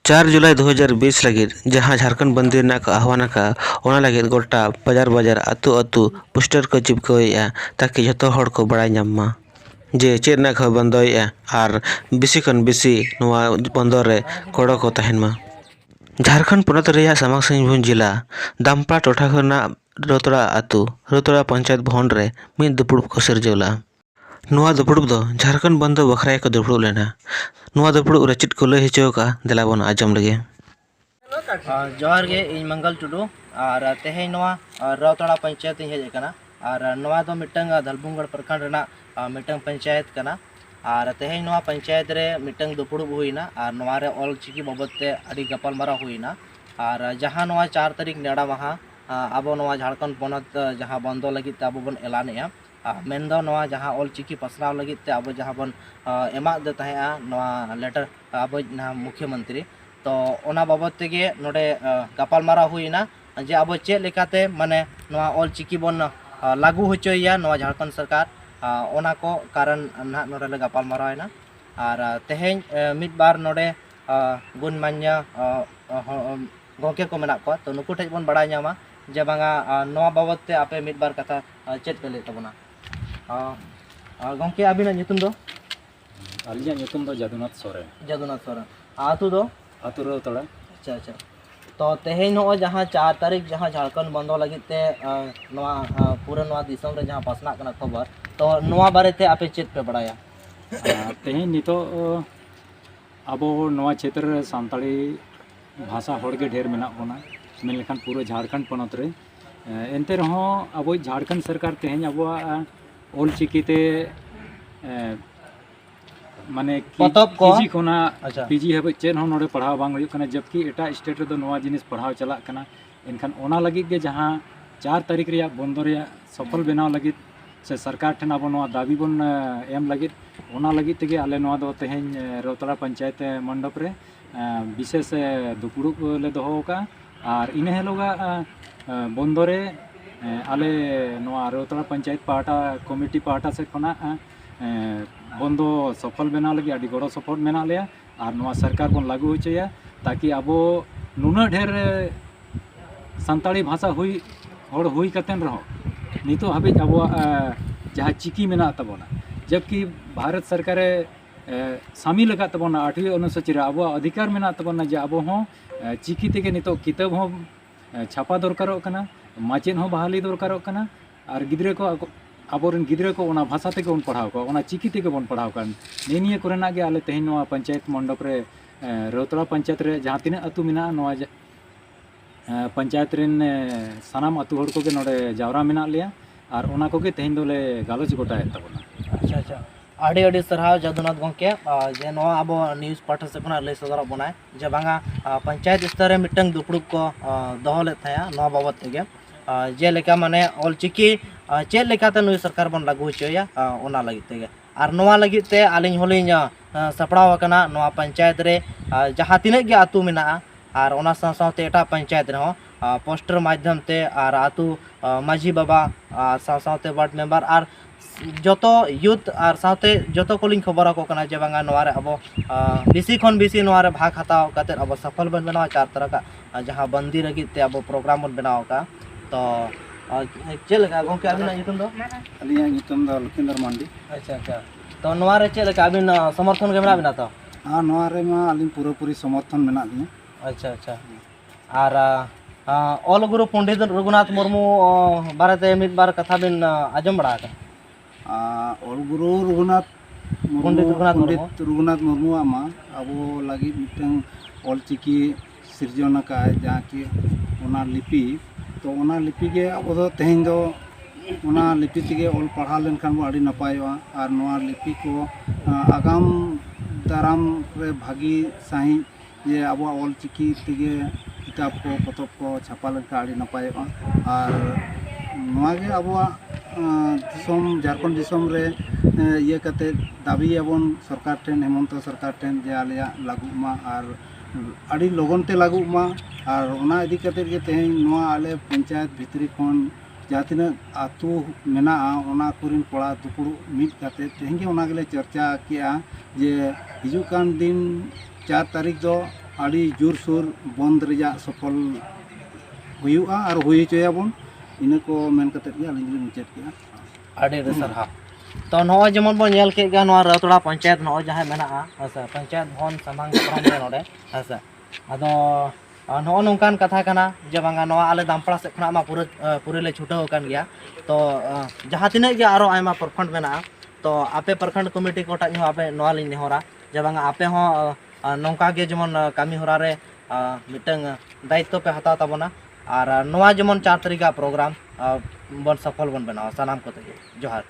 4 जुलाई 2020 लगे जहां झारखंड बंदी को आह्वान का लगे गोटा बाजार बाजार आतु आतु पोस्टर को चिपकाया ताकि जो हड़ को बड़ा नामा जे चेना को बंदोया और बेसी खन बेसी बंदो रे गड़ो को तहनमा। झारखंड पोनत रेया सामाक सिंहभूम जिला दामपा टोठा खना रोतड़ा आतु रोतड़ा पंचायत भवन रे मिद दुपुड़ को सिरजौला। नुआ दुपुड़ दो झारखंड बंदो बखरा को दुपुड़ लेना नुआ दुपुड़ रे चिट को लय हचो का देला बन आजम लगे। जोहार गे इन मंगल टुडू और तेहे रौतड़ा पंचायत हेज और नवा दो मिटंग धलबुंगड़ प्रखंड रेना मिटंग पंचायत कना और तेहे पंचायत रे मिटंग दुपुड़ हुईना और नवा रे ऑल चिकी बाबते अड़ी गपाल मारा हुईना और जहां 4 तारीख नेड़ा महा अब झारखंड पोनत जहां बंदो लगी अब बन ऐलान मेनदो जहां ऑल चिकी पसनाव लगी अब जहां बन एमा दे तहेआ लेटर अब मुख्यमंत्री तो ओना बाबत तेगे नोडे गपाल मारा हुईना जे अब चे लेकाते माने नोआ ऑल चिकी बन लागू होचोया नोआ झारखंड सरकार ओना को कारण ना नोडे ले गपाल मारायना और तेहें मिद बार नोडे गुणमान्य गोके को मेना को तो नुकु ठेज बन बड़ा नामा जे बांगा नोआ बाबत ते आपे मिद बार कथा चेत पे ले तबना गोके अबिना नितुम दो अलिया नितुम दो जादुनाथ सोरेन आतु दो आतु रौतड़ा। अच्छा अच्छा तो तेहेन हो जहाँ 4 तारीख जहाँ झारखंड बंदो लगे पूरा दिसम रे जहाँ पसना कना खबर तो नवा बारे ते आपे चेत पे बड़ाया तेहें नितो अब नवा क्षेत्र सानताड़ी भाषा होड़गे ढेर मेना बोना मेन लेखान पूरा झारखंड पोनत रे एनते रहो अब झारखंड सरकार तेहें अब ऑल चिकीते माने पीजी खोना पीजी हब चेन हो नोडे पढ़ाव बांग हुई कना जबकि एटा स्टेट रे दो नवा जिनिस पढ़ाव चला कना इनखान ओना लगी के जहां 4 तारीख रे बंदो रे सफल बनाव लगी से सरकार ठन अब नवा दाबी बन एम लगी ओना लगी तेगे आले नवा दो तेहें रौतड़ा पंचायत मंडप रे विशेष दुपुड़ुक ले दोहो का और इन हेलोगा बंदो रे आले नवा रौतड़ा पंचायत पार्टा कमिटी पार्टा से खना बंदो सफल बना लगे अभी गड़ो सपोर्ट मेना लिया और नवा सरकार बन लागू होचया ताकि अब नुना ढेर सानताड़ी भाषा हुई होड़ हुई कतेन रहो नितो हाबी अब जहाँ चिकी मेना तबना जबकि भारत सरकार शामिल लगा तबना 8वीं अनुसूची अब अधिकार मेना तबना जे अब हो चिकी तेगे नितो किताब हो छापा दरकारों कना माचेन हो बहाली दरकारों कना और गिद्रे को आबोरन गिद्रे को ओना भाषा तेगे बन पढ़ाव को ओना चिकी तेगे बन पढ़ाव कान निनिए कोरेना गे आले तेहें नवा पंचायत मंडप रे रौतड़ा पंचायत रे जहाँ तीन अतु मेना नवा पंचायत रेन सानाम अतु हड़ को गे नोडे जावरा मेना लिया और ओना को गे तेहें दोले गालोच गोटाय तबना। अच्छा अच्छा आड़ी आड़ी सरहाव जादुनाथ गोंके जे नवा अब न्यूज़ पार्ट से खना लय सदर बनाय जे बांगा पंचायत स्तर रे मिटंग दुपुड़ुक को दोहो ले थाया नवा बाबत तेगे जे लेका माने ऑल चिकी चेक लेकाते नुई सरकार बन लागू होचोया ओना लगी तेगे और नवा लगी ते आलिन होलिन सपड़ाव कना नवा पंचायत रे जहाँ तिने गे आतु मेना और ओना साथे एटा पंचायत रे पोस्टर माध्यम ते और आतु माझी बाबा साथे वार्ड मेंबर और जतो यूथ और साथे जतो कोलिन खबर को कना जे बांगा नवा रे अब बेसी खन बेसी नवा रे भाग हताव काते अब सफल बन बनावा 4 तरह का जहाँ बंदी लगी ते अब प्रोग्राम बन बनाव का तो चे लगा गोंके अबिना नितुम दो अलिया नितुम दो लखिंदर मांडी। अच्छा अच्छा तो नवा रे चे लगा अबिन समर्थन के मेना बिना तो हां नवा रे मा अलिन पूरा पूरी समर्थन मेना लिया। अच्छा अच्छा और ऑल गुरु पंडित रघुनाथ मुर्मू बारेते मिद बार कथा बिन आजम बड़ा ऑल गुरु रघुनाथ पंडित रघुनाथ मुर्मू आमा अब लगी मिटन ऑल चिकी सिरजन का जहाँ की ओना लिपि तो ओना लिपि के अब दो तेहें दो ओना लिपि तेगे ऑल पढ़ा लेनखान बो अड़ी नपायोआ और नवा लिपि को आगाम दाराम रे भागी साही जे अब ऑल चिकी तेगे किताब को पतब को छापा लेनखान अड़ी नपायोआ और नवा गे अब दिसम झारखंड दिसम रे ये कते दाबी अबन सरकार ठेन हेमंत सरकार ठेन जे आलिया लागू मा और अड़ी लगन ते लागू मा और ओना इदी कते गे तेहें नवा आले पंचायत भितरी खन जहाँ तीन आतु मेना ओना कुरिन पड़ा दुपुड़ मिद कते तेहें गे ओना गेले चर्चा किया जे हिजुकान दिन 4 तारीख दो आड़ी जोरसोर बंद रेजा सफल हुआ और हुई चोयाबन इन को मेन कते के आलिंग मुचाद के आड़े रे सरहा तो नॉय जेमन बन नेल के गा नोआ रतड़ा पंचायत नॉय जहां मेना हसा पंचायत भवन समांग प्रम रे नोडे हसा अदो नॉ नोंकान कथा कना जे बांगा नोआ आले दामपड़ा से खना मा पूरे ले छुटाव कान गया तो जहां तिने के आरो आयमा प्रखंड मेना तो आपे प्रखंड कमिटी कोटा नो आपे नोआ लिन नेहरा जे बांगा आपे हो नोंका के जेमन कामी होरा रे मिटंग दायित्व पे हता ताबना और नोआ जेमन 4 तरीका प्रोग्राम बन सफल बन बनाओ सलाम को जोहार।